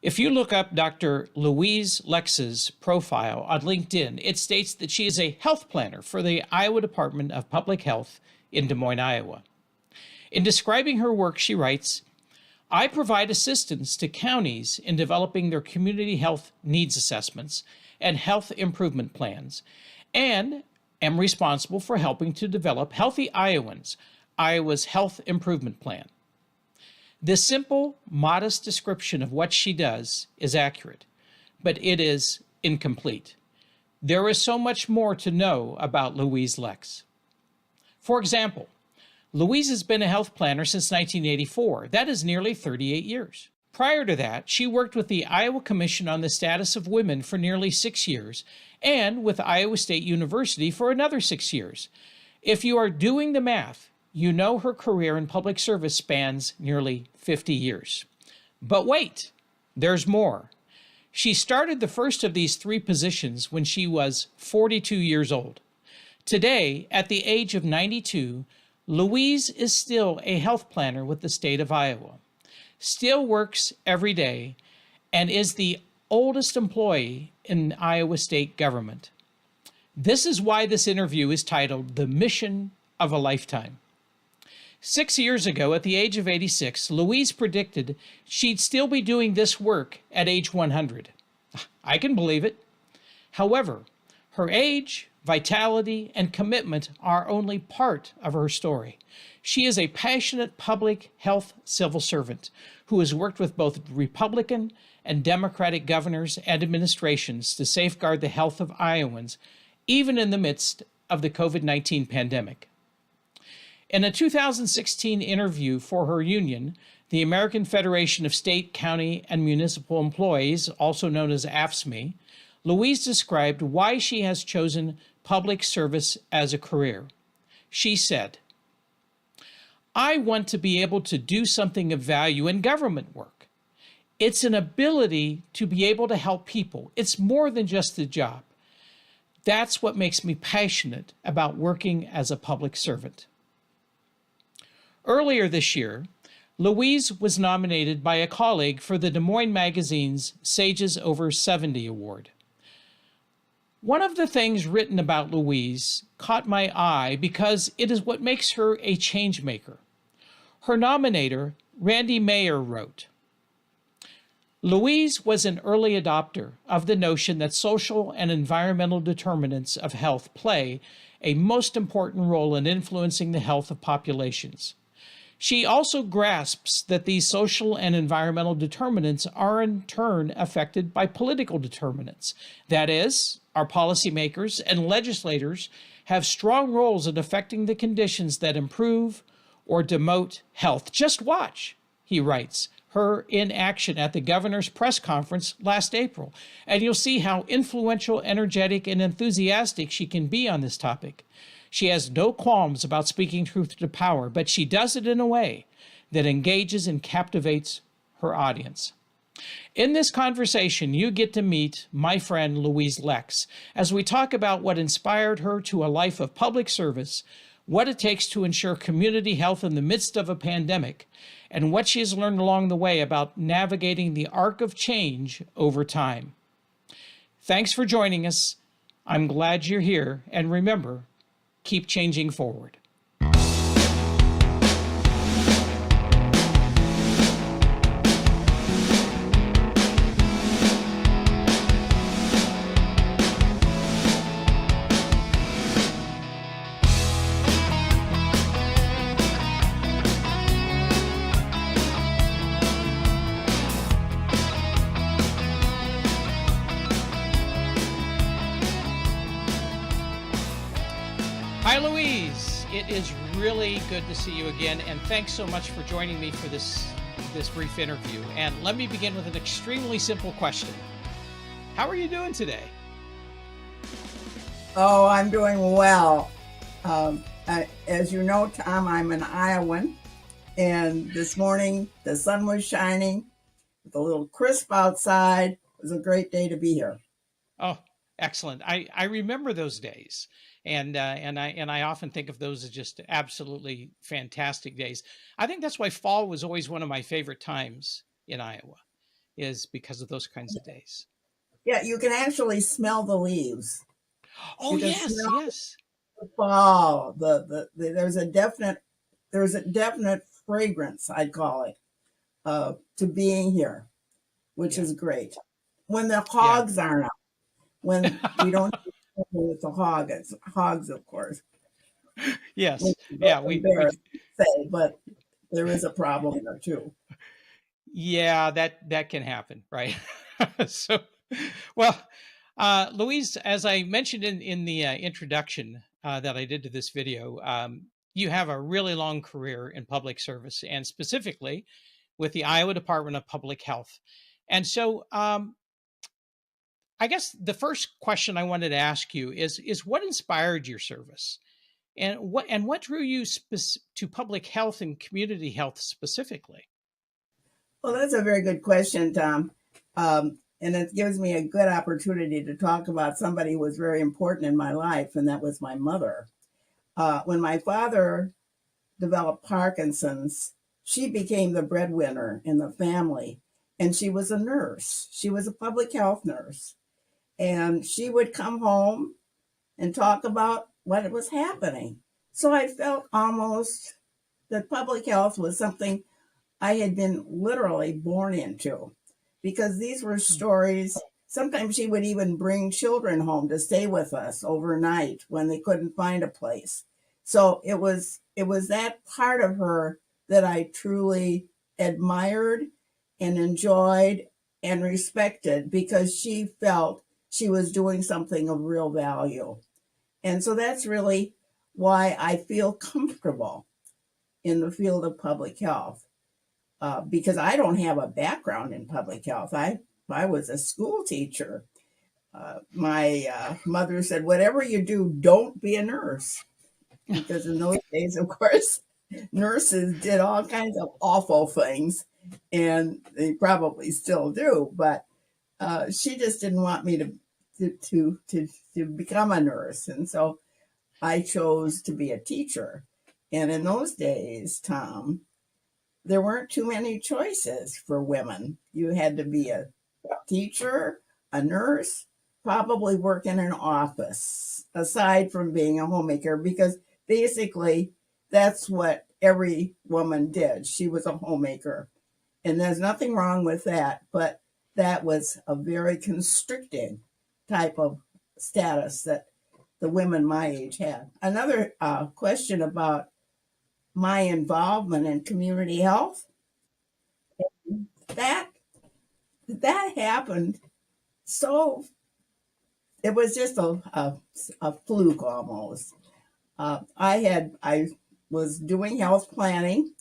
If you look up Dr. Louise Lex's profile on LinkedIn, it states that she is a health planner for the Iowa Department of Public Health in Des Moines, Iowa. In describing her work, she writes, I provide assistance to counties in developing their community health needs assessments and health improvement plans, and am responsible for helping to develop Healthy Iowans, Iowa's health improvement plan. This simple, modest description of what she does is accurate, but it is incomplete. There is so much more to know about Louise Lex. For example, Louise has been a health planner since 1984. That is nearly 38 years. Prior to that, she worked with the Iowa Commission on the Status of Women for nearly 6 years and with Iowa State University for another 6 years. If you are doing the math, you know her career in public service spans nearly 50 years. But wait, there's more. She started the first of these three positions when she was 42 years old. Today, at the age of 92, Louise is still a health planner with the state of Iowa, still works every day, and is the oldest employee in Iowa state government. This is why this interview is titled The Mission of a Lifetime. 6 years ago, at the age of 86, Louise predicted she'd still be doing this work at age 100. I can believe it. However, her age, vitality, and commitment are only part of her story. She is a passionate public health civil servant who has worked with both Republican and Democratic governors and administrations to safeguard the health of Iowans, even in the midst of the COVID-19 pandemic. In a 2016 interview for her union, the American Federation of State, County, and Municipal Employees, also known as AFSCME, Louise described why she has chosen public service as a career. She said, I want to be able to do something of value in government work. It's an ability to be able to help people. It's more than just the job. That's what makes me passionate about working as a public servant. Earlier this year, Louise was nominated by a colleague for the Des Moines Magazine's Sages Over 70 Award. One of the things written about Louise caught my eye because it is what makes her a change maker. Her nominator, Randy Mayer, wrote, Louise was an early adopter of the notion that social and environmental determinants of health play a most important role in influencing the health of populations. She also grasps that these social and environmental determinants are in turn affected by political determinants. That is, our policymakers and legislators have strong roles in affecting the conditions that improve or demote health. Just watch, he writes, her in action at the governor's press conference last April, and you'll see how influential, energetic, and enthusiastic she can be on this topic. She has no qualms about speaking truth to power, but she does it in a way that engages and captivates her audience. In this conversation, you get to meet my friend Louise Lex as we talk about what inspired her to a life of public service, what it takes to ensure community health in the midst of a pandemic, and what she has learned along the way about navigating the arc of change over time. Thanks for joining us. I'm glad you're here, and remember, keep changing forward. Hi, Louise. It is really good to see you again, and thanks so much for joining me for this brief interview. And let me begin with an extremely simple question. How are you doing today? Oh, I'm doing well. As you know, Tom, I'm an Iowan, and this morning the sun was shining with a little crisp outside. It was a great day to be here. Oh, excellent. I remember those days. And I often think of those as just absolutely fantastic days. I think that's why fall was always one of my favorite times in Iowa, is because of those kinds of days. Yeah, you can actually smell the leaves. Oh, You can yes, smell yes. the fall. There's a definite fragrance, I'd call it, to being here, which Yeah, is great. When the yeah. hogs aren't out, when we don't have trouble with the hogs, of course, which Yes, is yeah. embarrassing to say, but there is a problem there too. Yeah, that can happen, right? So, well, Louise, as I mentioned in the introduction that I did to this video, you have a really long career in public service, and specifically with the Iowa Department of Public Health. And so, I guess the first question I wanted to ask you is what inspired your service, and what drew you to public health and community health specifically? Well, that's a very good question, Tom. And it gives me a good opportunity to talk about somebody who was very important in my life, and that was my mother. When my father developed Parkinson's, she became the breadwinner in the family, and she was a nurse. She was a public health nurse, and she would come home and talk about what was happening. So I felt almost that public health was something I had been literally born into because these were stories. Sometimes she would even bring children home to stay with us overnight when they couldn't find a place. So it was that part of her that I truly admired and enjoyed and respected because she felt she was doing something of real value. And so that's really why I feel comfortable in the field of public health because I don't have a background in public health. I was a school teacher. My mother said, "Whatever you do, don't be a nurse," because in those days, of course, nurses did all kinds of awful things, and they probably still do. But she just didn't want me to become a nurse, and so I chose to be a teacher. And in those days, Tom, there weren't too many choices for women. You had to be a teacher, a nurse, probably work in an office, aside from being a homemaker, because basically that's what every woman did. She was a homemaker. And there's nothing wrong with that, but that was a very constricting type of status that the women my age had. Another question about my involvement in community health that that happened. So it was just a fluke almost. I was doing health planning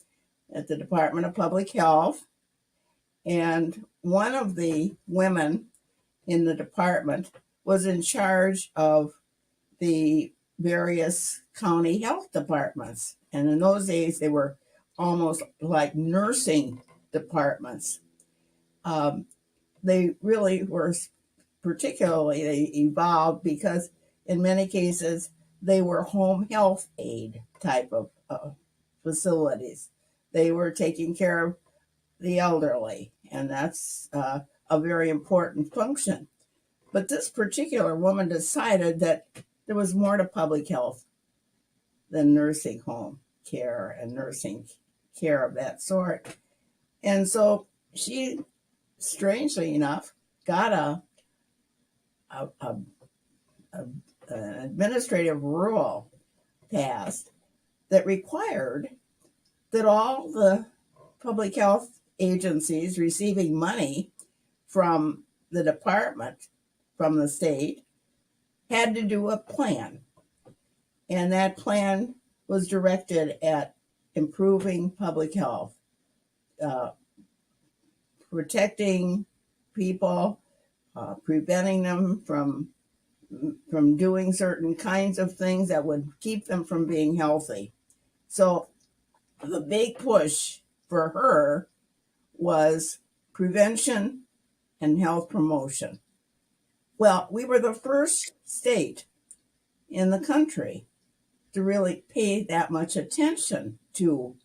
at the Department of Public Health, and one of the women in the department was in charge of the various county health departments. And in those days, they were almost like nursing departments. Um, they really were particularly they evolved because in many cases they were home health aid type of facilities. They were taking care of the elderly, and that's a very important function. But this particular woman decided that there was more to public health than nursing home care and nursing care of that sort. And so she, strangely enough, got a, a, a an administrative rule passed that required that all the public health agencies receiving money from the department, from the state, had to do a plan. And that plan was directed at improving public health, uh, protecting people, preventing them from doing certain kinds of things that would keep them from being healthy. So the big push for her was prevention and health promotion. Well, we were the first state in the country to really pay that much attention to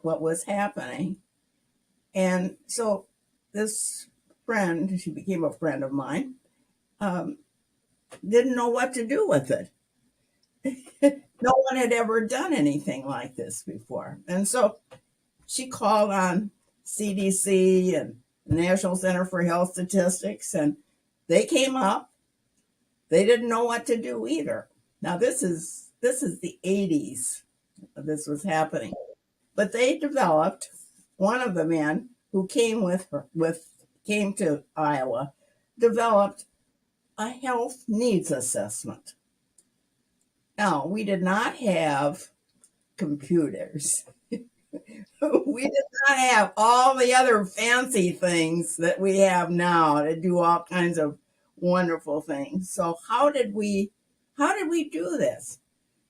what was happening. And so this friend, she became a friend of mine, um, didn't know what to do with it. No one had ever done anything like this before. And so she called on CDC and National Center for Health Statistics, and they came up. They didn't know what to do either. Now this is the 80s. This was happening, but they developed. One of the men who came came to Iowa developed a health needs assessment. Now we did not have computers. We did not have all the other fancy things that we have now to do all kinds of wonderful things. So how did we do this?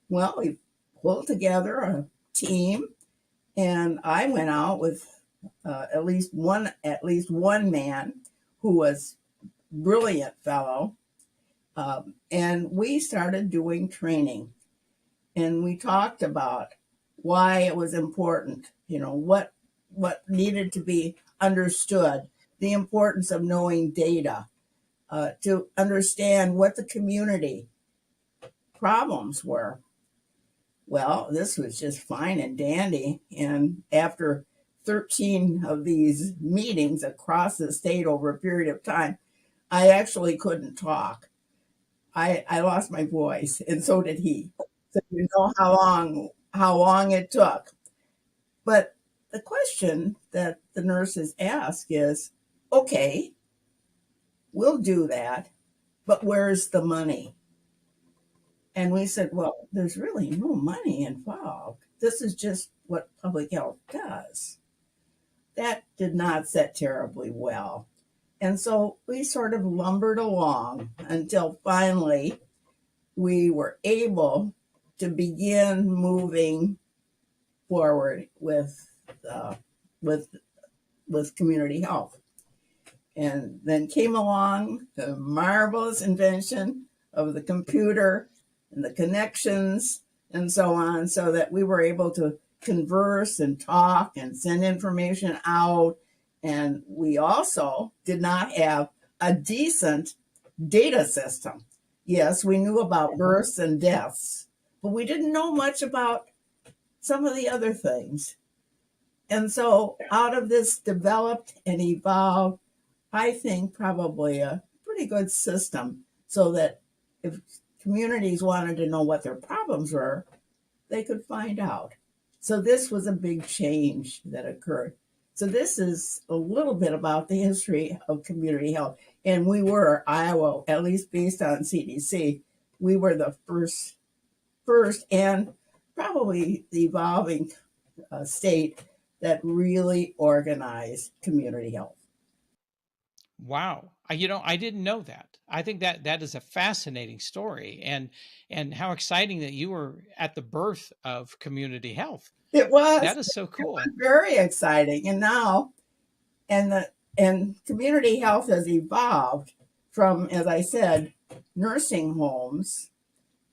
Well, we pulled together a team, and I went out with at least one man who was brilliant fellow, and we started doing training, and we talked about why it was important, what needed to be understood, the importance of knowing data, to understand what the community problems were. Well, this was just fine and dandy. And after 13 of these meetings across the state over a period of time, I actually couldn't talk. I lost my voice, and so did he. So you know how long it took. But the question that the nurses ask is, okay, we'll do that, but where's the money? And we said, well, there's really no money involved. This is just what public health does. That did not set terribly well. And so we sort of lumbered along until finally we were able to begin moving forward with with community health. And then came along the marvelous invention of the computer and the connections and so on, so that we were able to converse and talk and send information out. And we also did not have a decent data system. Yes, we knew about births and deaths, but we didn't know much about some of the other things. And so out of this developed and evolved, I think, probably a pretty good system, so that if communities wanted to know what their problems were, they could find out. So this was a big change that occurred. So this is a little bit about the history of community health. And we were Iowa, at least based on CDC, we were the first and probably the evolving state that really organized community health. Wow. I didn't know that. I think that is a fascinating story, and how exciting that you were at the birth of community health. It was, That is so it was cool. very exciting. And now, and community health has evolved from, as I said, nursing homes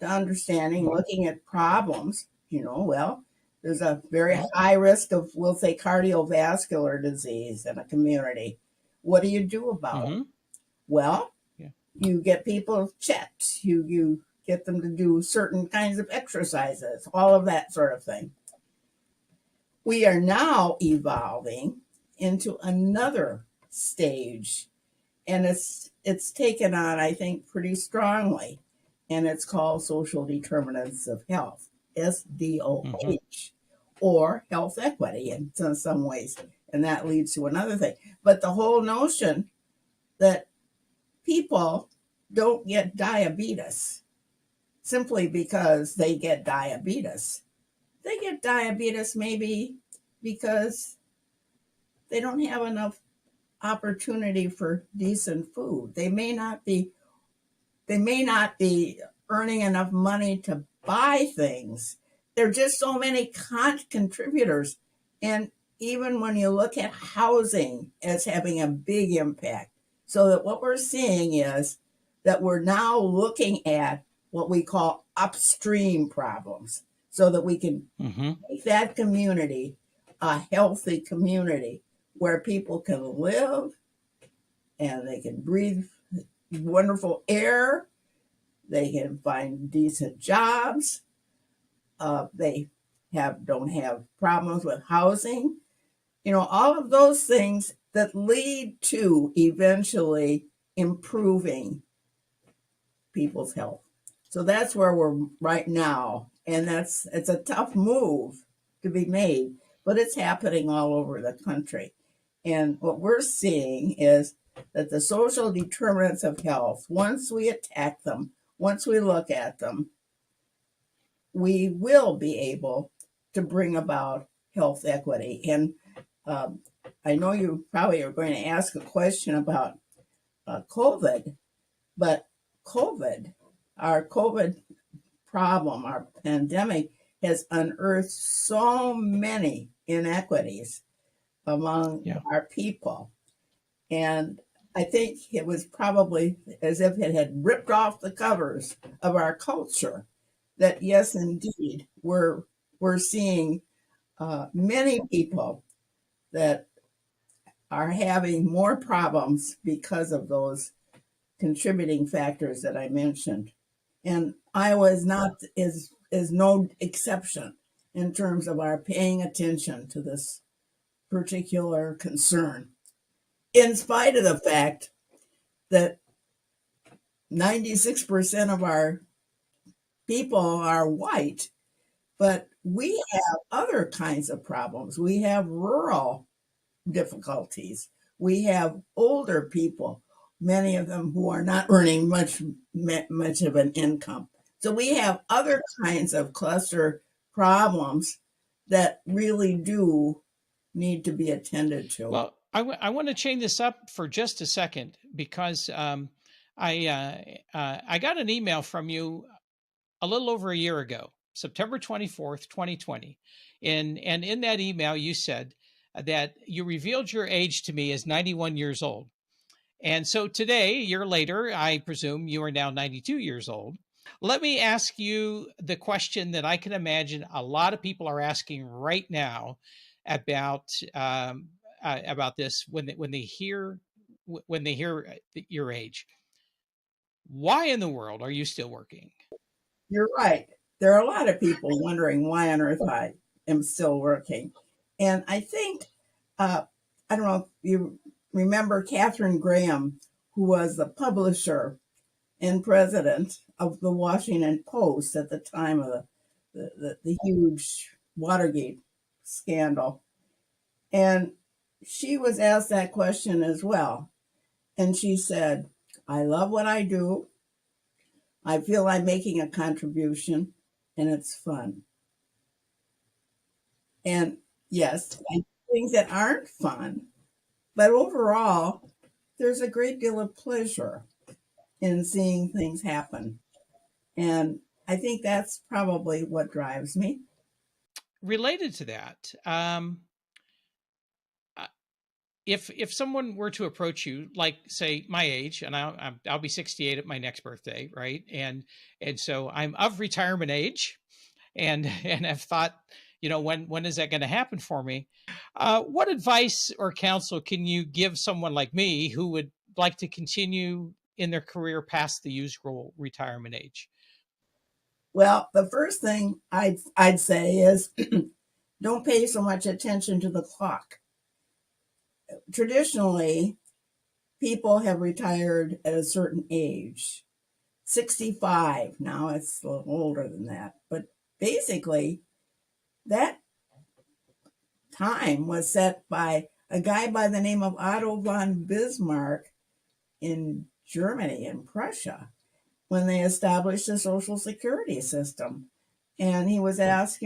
to understanding, looking at problems. Well, there's a very high risk of, we'll say, cardiovascular disease in a community. What do you do about it? Mm-hmm. Well, Yeah. you get people checked. You get them to do certain kinds of exercises, all of that sort of thing. We are now evolving into another stage, and it's taken on, I think, pretty strongly, and it's called social determinants of health, Mm-hmm. SDOH, or health equity in some ways, and that leads to another thing. But the whole notion that people don't get diabetes simply because they get diabetes. They get diabetes maybe because they don't have enough opportunity for decent food. They may not be earning enough money to buy things. There are just so many contributors. And even when you look at housing as having a big impact, so that what we're seeing is that we're now looking at what we call upstream problems, so that we can Mm-hmm. make that community a healthy community where people can live and they can breathe wonderful air. They can find decent jobs. They don't have problems with housing. All of those things that lead to eventually improving people's health. So that's where we're right now. And it's a tough move to be made, but it's happening all over the country. And what we're seeing is that the social determinants of health, once we attack them, once we look at them, we will be able to bring about health equity. And I know you probably are going to ask a question about COVID, but our COVID problem, our pandemic, has unearthed so many inequities among Yeah. our people. And I think it was probably as if it had ripped off the covers of our culture that, yes, indeed, we're seeing many people that are having more problems because of those contributing factors that I mentioned. And Iowa is no exception in terms of our paying attention to this particular concern, in spite of the fact that 96% of our people are white, but we have other kinds of problems. We have rural difficulties. We have older people, many of them who are not earning much of an income. So we have other kinds of cluster problems that really do need to be attended to. Well, I want to chain this up for just a second because I got an email from you a little over a year ago, September 24th, 2020. And in that email, you said that you revealed your age to me as 91 years old. And so today, a year later, I presume you are now 92 years old. Let me ask you the question that I can imagine a lot of people are asking right now about about this when they hear your age. Why in the world are you still working? You're right. There are a lot of people wondering why on earth I am still working. And I think, I don't know if you remember Catherine Graham, who was the publisher and president of the Washington Post at the time of the huge Watergate scandal. And she was asked that question as well. And she said, I love what I do. I feel I'm making a contribution and it's fun. And yes, I do things that aren't fun, but overall, there's a great deal of pleasure in seeing things happen. And I think that's probably what drives me. Related to that, uh, if someone were to approach you, like say my age, and I'll be 68 at my next birthday, right? And so I'm of retirement age, and and have thought, when is that going to happen for me? What advice or counsel can you give someone like me who would like to continue in their career past the usual retirement age? Well, the first thing I'd say is don't pay so much attention to the clock. Traditionally, people have retired at a certain age, 65. Now it's a little older than that. But basically, that time was set by a guy by the name of Otto von Bismarck in Germany and Prussia when they established the Social Security system. And he was asked,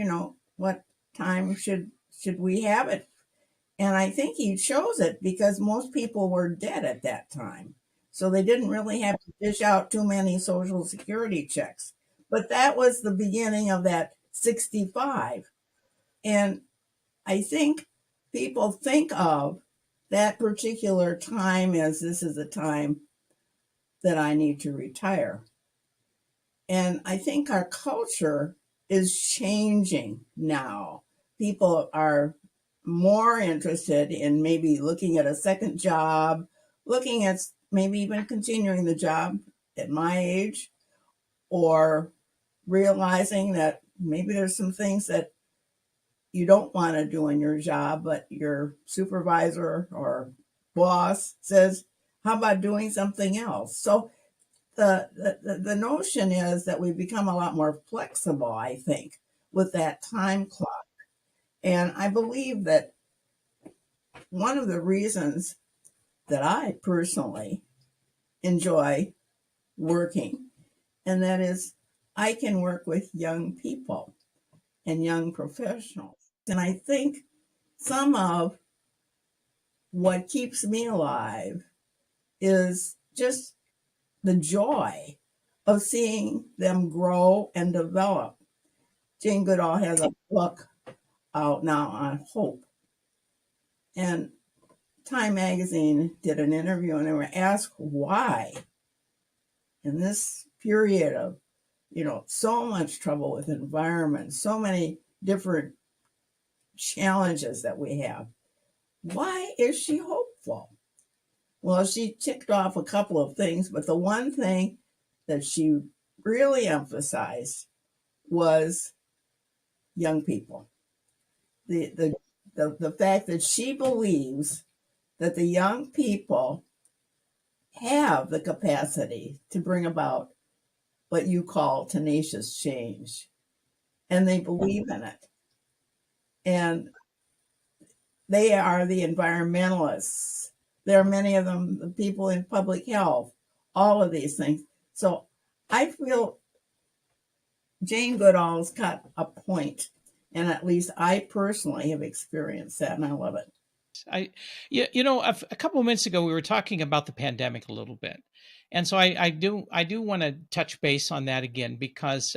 what time should we have it? And I think he chose it because most people were dead at that time. So they didn't really have to dish out too many Social Security checks. But that was the beginning of that 65. And I think people think of that particular time as this is the time that I need to retire. And I think our culture is changing now. People are more interested in maybe looking at a second job, looking at maybe even continuing the job at my age, or realizing that maybe there's some things that you don't want to do in your job, but your supervisor or boss says, how about doing something else? So the notion is that we become a lot more flexible, I think, with that time clock. And I believe that one of the reasons that I personally enjoy working, and that is I can work with young people and young professionals. And I think some of what keeps me alive is just the joy of seeing them grow and develop. Jane Goodall has a book out now on hope. And Time Magazine did an interview and they were asked why, in this period of, so much trouble with environment, so many different challenges that we have, why is she hopeful? Well, she ticked off a couple of things, but the one thing that she really emphasized was young people. The fact that she believes that the young people have the capacity to bring about what you call tenacious change, and they believe in it. And they are the environmentalists. There are many of them, the people in public health, all of these things. So I feel Jane Goodall's got a point, and at least I personally have experienced that, and I love it. A couple of minutes ago we were talking about the pandemic a little bit, and so I do want to touch base on that again because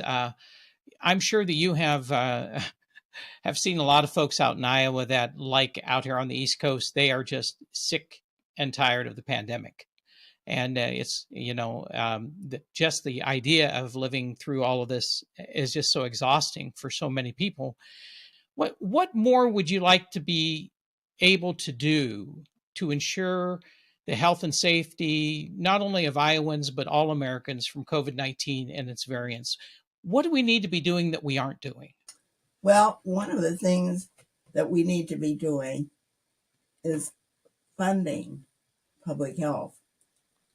I'm sure that you have seen a lot of folks out in Iowa that, like out here on the East Coast, they are just sick and tired of the pandemic. And it's, just the idea of living through all of this is just so exhausting for so many people. What more would you like to be able to do to ensure the health and safety, not only of Iowans, but all Americans from COVID-19 and its variants? What do we need to be doing that we aren't doing? Well, one of the things that we need to be doing is funding public health.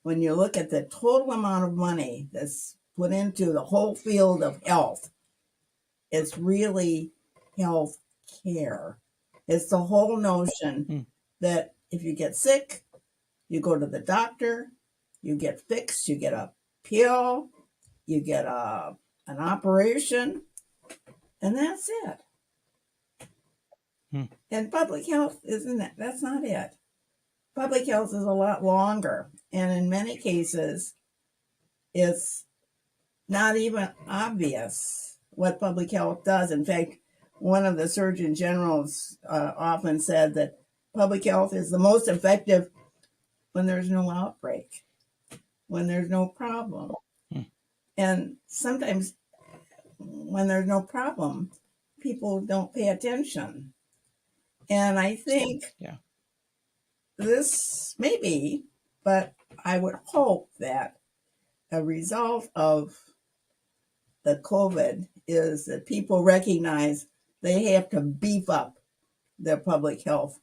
When you look at the total amount of money that's put into the whole field of health, it's really health care. It's the whole notion that if you get sick, you go to the doctor, you get fixed, you get a pill, you get an operation, and that's it. And public health isn't it? That's not it. Public health is a lot longer. And in many cases, it's not even obvious what public health does. In fact, one of the Surgeon Generals often said that public health is the most effective when there's no outbreak, when there's no problem. And sometimes when there's no problem, people don't pay attention. And I think this may be, but I would hope that a result of the COVID is that people recognize they have to beef up their public health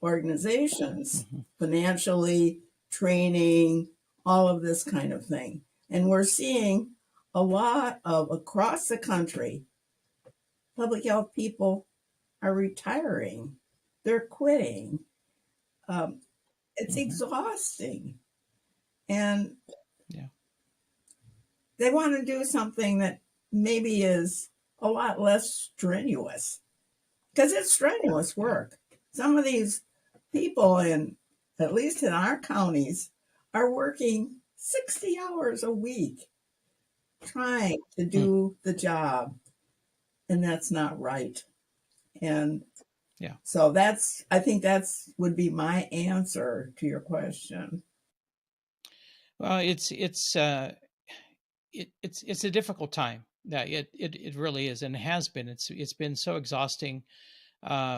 organizations financially, training, all of this kind of thing. And we're seeing a lot of across the country, public health people are retiring, they're quitting. It's exhausting. And they want to do something that maybe is a lot less strenuous, because it's strenuous work. Some of these people, at least in our counties, are working 60 hours a week trying to do the job, and that's not right. And so I think that's would be my answer to your question. Well, it's a difficult time. That it really is, and has been. It's been so exhausting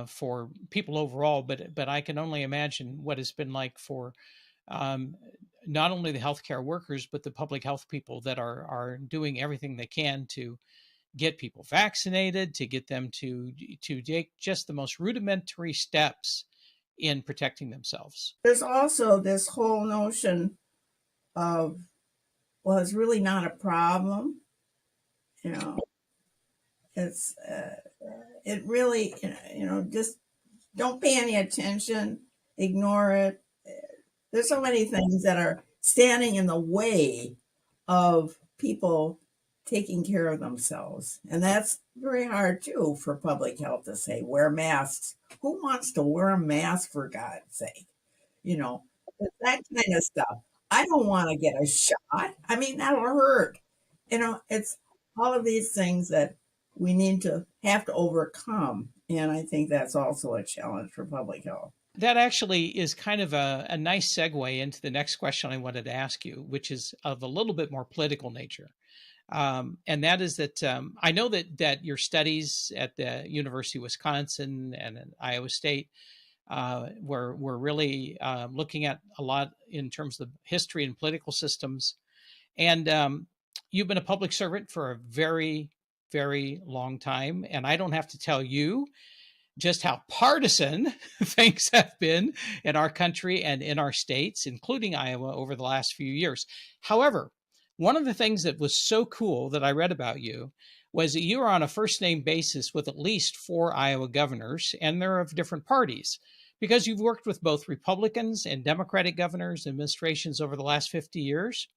for people overall, but I can only imagine what it's been like for um, not only the healthcare workers but the public health people that are doing everything they can to get people vaccinated, to get them to take just the most rudimentary steps in protecting themselves. There's also this whole notion of, well, it's really not a problem. You know, it's it really, just don't pay any attention, ignore it. There's so many things that are standing in the way of people taking care of themselves. And that's very hard too for public health to say, wear masks. Who wants to wear a mask, for God's sake? You know, that kind of stuff. I don't want to get a shot. I mean, that'll hurt. It's all of these things that we need to have to overcome. And I think that's also a challenge for public health. That actually is kind of a nice segue into the next question I wanted to ask you, which is of a little bit more political nature. And that is that I know that your studies at the University of Wisconsin and at Iowa State were really looking at a lot in terms of history and political systems. And you've been a public servant for a very, very long time. And I don't have to tell you just how partisan things have been in our country and in our states, including Iowa, over the last few years. However, one of the things that was so cool that I read about you was that you are on a first name basis with at least 4 Iowa governors, and they're of different parties, because you've worked with both Republicans and Democratic governors and administrations over the last 50 years.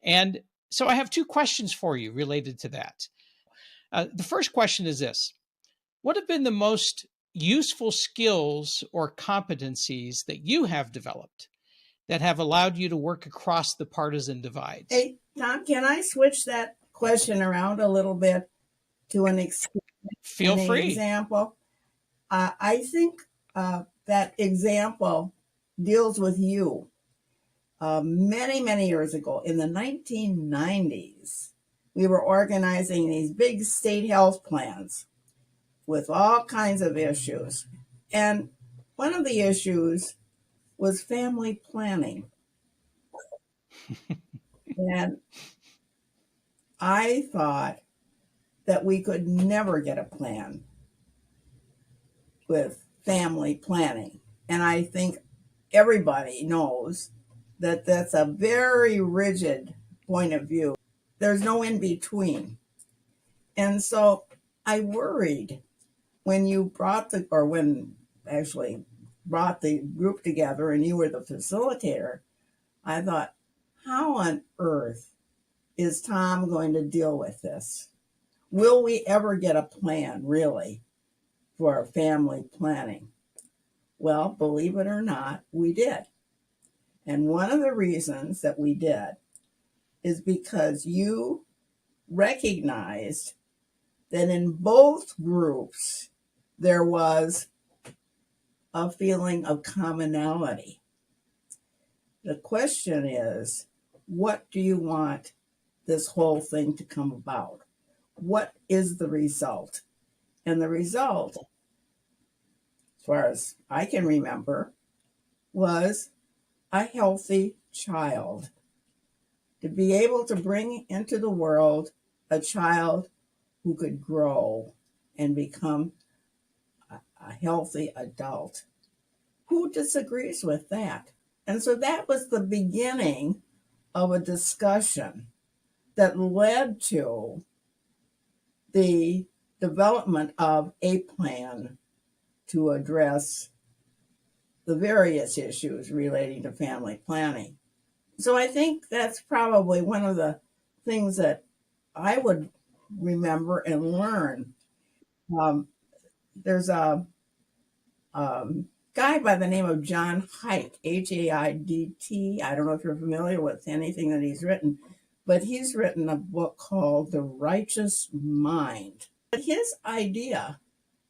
And so I have 2 questions for you related to that. The first question is this: what have been the most useful skills or competencies that you have developed that have allowed you to work across the partisan divides? Hey, Tom, can I switch that question around a little bit to an Feel free. example? I think that example deals with you. Many, many years ago, in the 1990s, we were organizing these big state health plans with all kinds of issues. And one of the issues was family planning. And I thought that we could never get a plan with family planning. And I think everybody knows that that's a very rigid point of view. There's no in between. And so I worried when you brought brought the group together and you were the facilitator. I thought, how on earth is Tom going to deal with this? Will we ever get a plan, really, for family planning? Well, believe it or not, we did. And one of the reasons that we did is because you recognized that in both groups there was a feeling of commonality. The question is, what do you want this whole thing to come about? What is the result? And the result, as far as I can remember, was a healthy child. To be able to bring into the world a child who could grow and become a healthy adult. Who disagrees with that? And so that was the beginning of a discussion that led to the development of a plan to address the various issues relating to family planning. So I think that's probably one of the things that I would remember and learn. There's a guy by the name of John Haidt, Haidt. I don't know if you're familiar with anything that he's written, but he's written a book called The Righteous Mind. But his idea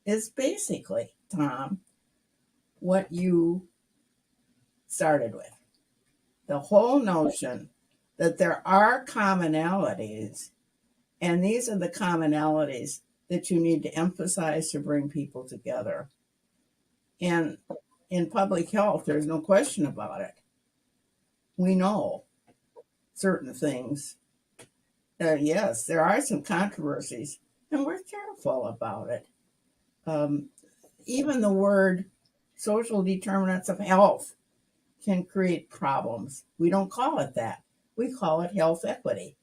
is basically, Tom, what you started with. The whole notion that there are commonalities, and these are the commonalities that you need to emphasize to bring people together. And in public health, there's no question about it. We know certain things. Yes, there are some controversies, and we're careful about it. Um, Even the word social determinants of health can create problems. We don't call it that. We call it health equity.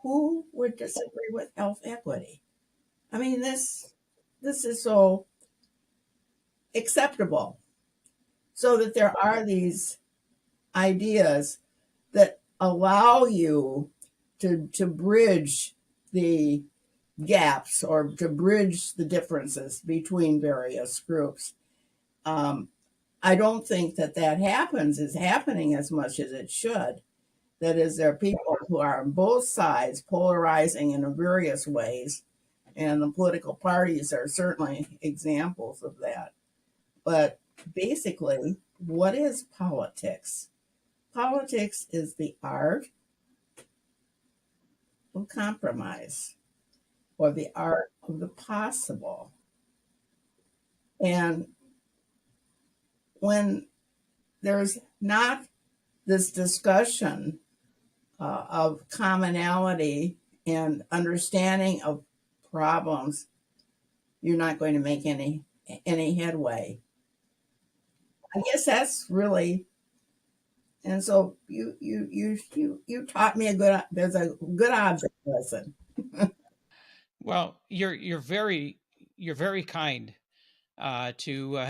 Who would disagree with health equity? I mean, this is so acceptable, so that there are these ideas that allow you to bridge the gaps or to bridge the differences between various groups. Um, I don't think that is happening as much as it should. That is, there are people who are on both sides polarizing in various ways, and the political parties are certainly examples of that. But basically, what is politics? Politics is the art of compromise or the art of the possible. And when there's not this discussion of commonality and understanding of problems, you're not going to make any headway. I guess that's really. And so you taught me there's a good object lesson. Well, you're very kind to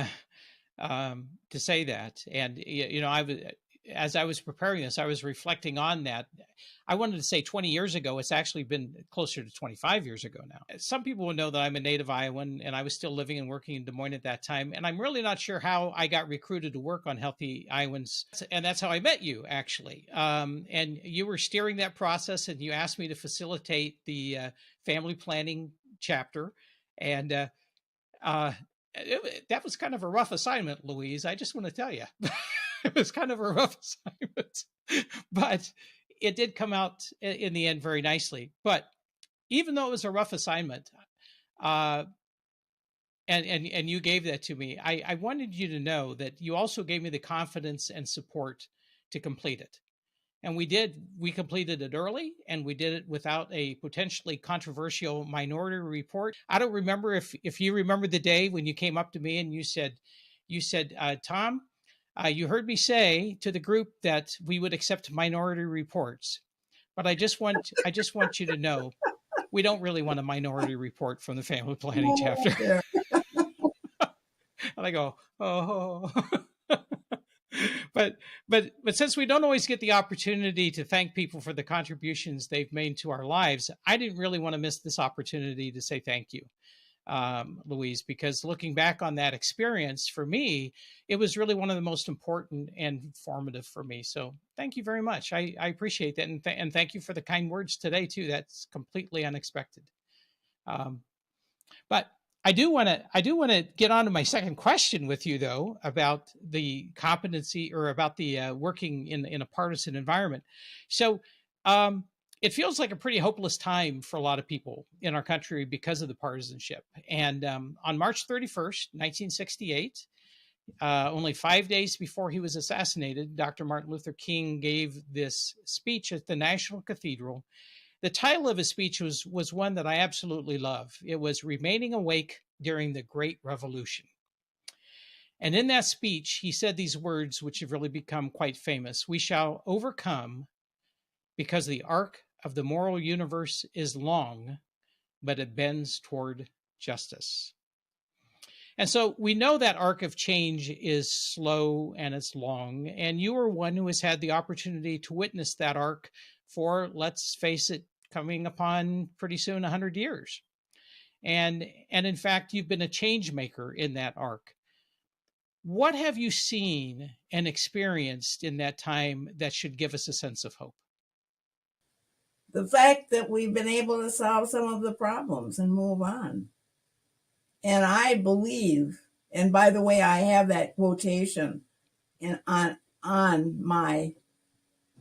say that, and I was, as I was preparing this, I was reflecting on that. I wanted to say 20 years ago. It's actually been closer to 25 years ago now. Some people would know that I'm a native Iowan, and I was still living and working in Des Moines at that time. And I'm really not sure how I got recruited to work on Healthy Iowans. And that's how I met you, actually. And you were steering that process, and you asked me to facilitate the family planning chapter. And uh, that was kind of a rough assignment, Louise. I just want to tell you. It was kind of a rough assignment, but it did come out in the end very nicely. But even though it was a rough assignment, uh, and you gave that to me, I wanted you to know that you also gave me the confidence and support to complete it. And we did. We completed it early, and we did it without a potentially controversial minority report. I don't remember if you remember the day when you came up to me and you said, Tom, you heard me say to the group that we would accept minority reports, but I just want you to know we don't really want a minority report from the family planning Oh, chapter. dear. And I go, oh. but since we don't always get the opportunity to thank people for the contributions they've made to our lives, I didn't really want to miss this opportunity to say thank you, Louise, because looking back on that experience for me, it was really one of the most important and formative for me. So thank you very much. I appreciate that. And thank you for the kind words today, too. That's completely unexpected. Um, but I do want to get on to my second question with you, though, about the competency or about the working in a partisan environment. So um, it feels like a pretty hopeless time for a lot of people in our country because of the partisanship. And on March 31st, 1968, only 5 days before he was assassinated, Dr. Martin Luther King gave this speech at the National Cathedral. The title of his speech was one that I absolutely love. It was Remaining Awake During the Great Revolution. And in that speech, he said these words, which have really become quite famous: We shall overcome because the arc of the moral universe is long, but it bends toward justice. And so we know that arc of change is slow and it's long. And you are one who has had the opportunity to witness that arc for, let's face it, coming upon pretty soon 100 years. And in fact, you've been a change maker in that arc. What have you seen and experienced in that time that should give us a sense of hope? The fact that we've been able to solve some of the problems and move on. And I believe, and by the way, I have that quotation on my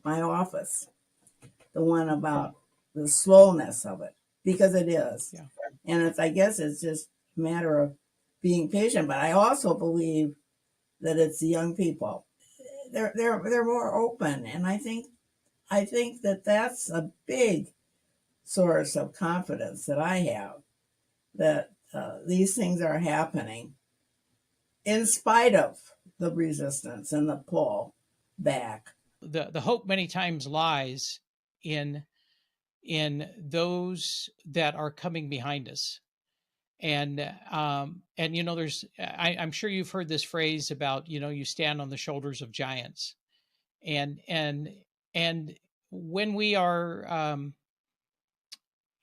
office, the one about the slowness of it, because it is. Yeah. And I guess it's just a matter of being patient. But I also believe that it's the young people. They're more open, and I think that that's a big source of confidence that I have, that these things are happening in spite of the resistance and the pull back. The hope many times lies in those that are coming behind us. And there's I'm sure you've heard this phrase about, you stand on the shoulders of giants. And and and when we are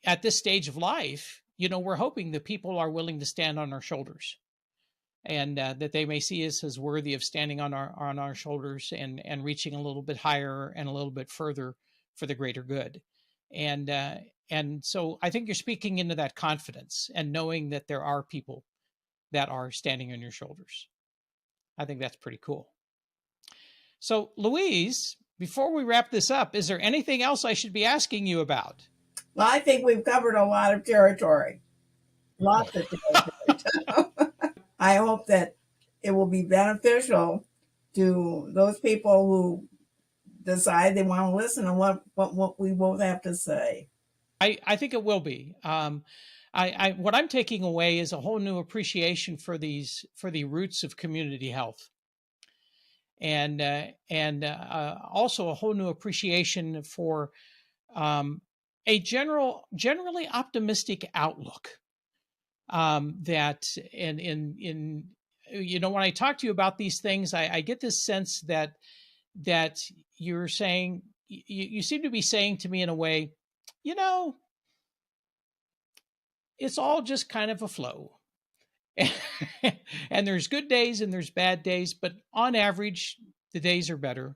at this stage of life, we're hoping that people are willing to stand on our shoulders, and that they may see us as worthy of standing on our shoulders, and reaching a little bit higher and a little bit further for the greater good. And uh, and so I think you're speaking into that confidence and knowing that there are people that are standing on your shoulders. I think that's pretty cool. So, Louise, before we wrap this up, is there anything else I should be asking you about? Well, I think we've covered a lot of territory, lots of territory. I hope that it will be beneficial to those people who decide they want to listen to what we both have to say. I think it will be. What I'm taking away is a whole new appreciation for the roots of community health, and also a whole new appreciation for a generally optimistic outlook. That in when I talk to you about these things, I get this sense that you're saying, you seem to be saying to me in a way, you know, it's all just kind of a flow. And there's good days and there's bad days, but on average, the days are better,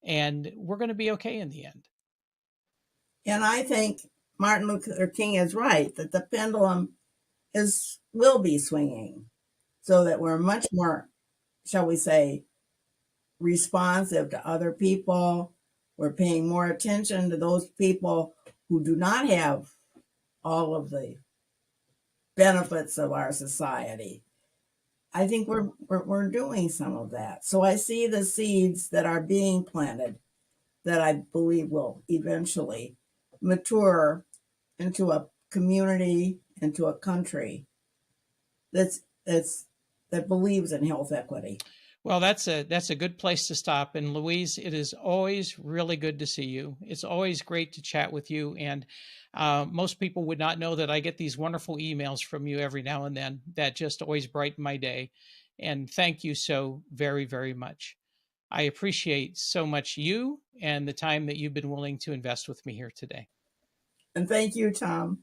and we're going to be okay in the end. And I think Martin Luther King is right that the pendulum is will be swinging, so that we're much more, shall we say, responsive to other people. We're paying more attention to those people who do not have all of the benefits of our society. I think we're doing some of that. So I see the seeds that are being planted that I believe will eventually mature into a community, into a country that's that believes in health equity. Well, that's a good place to stop. And Louise, it is always really good to see you. It's always great to chat with you. And most people would not know that I get these wonderful emails from you every now and then that just always brighten my day. And thank you so very, very much. I appreciate so much you and the time that you've been willing to invest with me here today. And thank you, Tom.